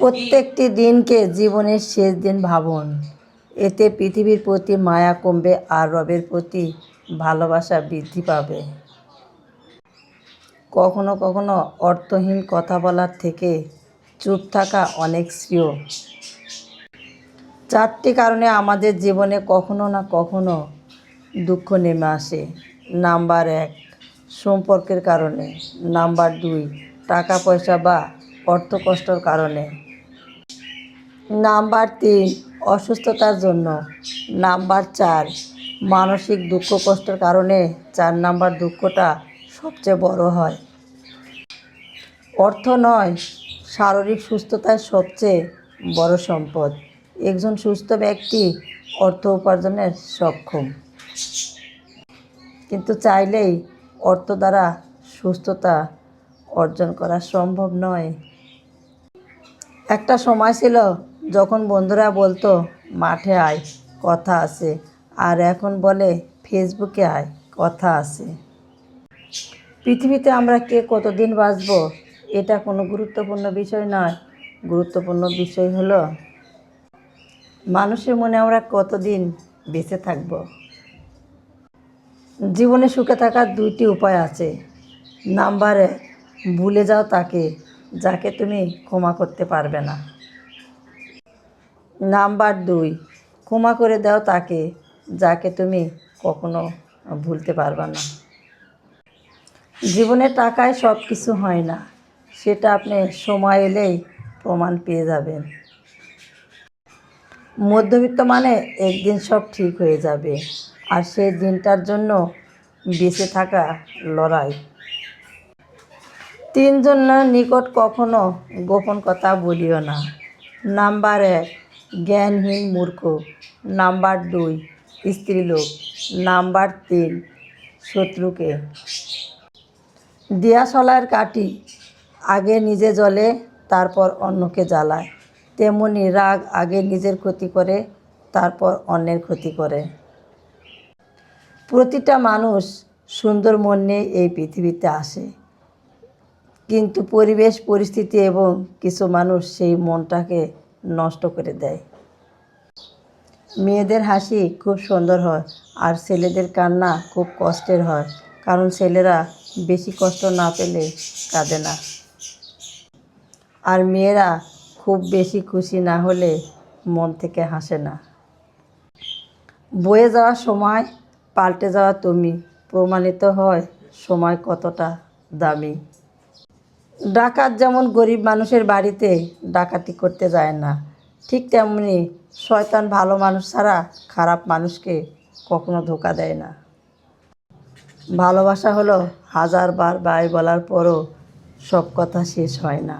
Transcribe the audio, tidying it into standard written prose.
প্রত্যেকটি দিনকে জীবনের শেষ দিন ভাবুন। এতে পৃথিবীর প্রতি মায়া কমবে আর রবের প্রতি ভালোবাসা বৃদ্ধি পাবে। কখনো কখনো অর্থহীন কথা বলার থেকে চুপ থাকা অনেক শ্রেয়। 4টি কারণে আমাদের জীবনে কখনো না কখনো দুঃখ নেমে আসে। নাম্বার 1, সম্পর্কের কারণে। নাম্বার 2, টাকা পয়সা বা অর্থ কষ্টর কারণে। নাম্বার 3, অসুস্থতার জন্য। নাম্বার 4, মানসিক দুঃখ কষ্টের কারণে। 4 নাম্বার দুঃখটা সবচেয়ে বড় হয়। অর্থ নয়, শারীরিক সুস্থতাই সবচেয়ে বড় সম্পদ। একজন সুস্থ ব্যক্তি অর্থ উপার্জনের সক্ষম, কিন্তু চাইলেই অর্থ দ্বারা সুস্থতা অর্জন করা সম্ভব নয়। একটা সময় ছিল যখন বন্ধুরা বলতো মাঠে আয়, কথা আছে, আর এখন বলে ফেসবুকে আয়, কথা আছে। পৃথিবীতে আমরা কে কতদিন বাঁচব এটা কোনো গুরুত্বপূর্ণ বিষয় নয়। গুরুত্বপূর্ণ বিষয় হলো মানুষের মনে আমরা কতদিন বেঁচে থাকব। জীবনে সুখে থাকার 2টি উপায় আছে। নাম্বার 1, ভুলে যাও তাকে যাকে তুমি ক্ষমা করতে পারবে না। নাম্বার 2, ক্ষমা করে দাও তাকে যাকে তুমি কখনো ভুলতে পারবে না। জীবনে টাকায় সব কিছু হয় না, সেটা আপনি সময় এলেই প্রমাণ পেয়ে যাবেন। মধ্যবিত্ত মানে একদিন সব ঠিক হয়ে যাবে, আর সেই দিনটার জন্য বেঁচে থাকা লড়াই। 3 জনের নিকট কখনো গোপন কথা বলিও না। নাম্বার 1, জ্ঞানহীন মূর্খ। নাম্বার 2, স্ত্রীলোক। নাম্বার 3, শত্রুকে। দিয়াশলার কাঠি আগে নিজে জ্বলে, তারপর অন্যকে জ্বালায়। তেমনি রাগ আগে নিজের ক্ষতি করে, তারপর অন্যের ক্ষতি করে। প্রতিটা মানুষ সুন্দর মন নিয়ে এই পৃথিবীতে আসে, কিন্তু পরিবেশ, পরিস্থিতি এবং কিছু মানুষ সেই মনটাকে নষ্ট করে দেয়। মেয়েদের হাসি খুব সুন্দর হয়, আর ছেলেদের কান্না খুব কষ্টের হয়, কারণ ছেলেরা বেশি কষ্ট না পেলে কাঁদে না, আর মেয়েরা খুব বেশি খুশি না হলে মন থেকে হাসে না। বয়ে যাওয়া সময়, পাল্টে যাওয়া তুমি, প্রমাণিত হয় সময় কতটা দামি। ডাকাত যেমন গরিব মানুষের বাড়িতে ডাকাতি করতে যায় না, ঠিক তেমনি শয়তান ভালো মানুষ ছাড়া খারাপ মানুষকে কখনো ধোঁকা দেয় না। ভালোবাসা হলো 1000 বার বাই বলার পরও সব কথা শেষ হয় না।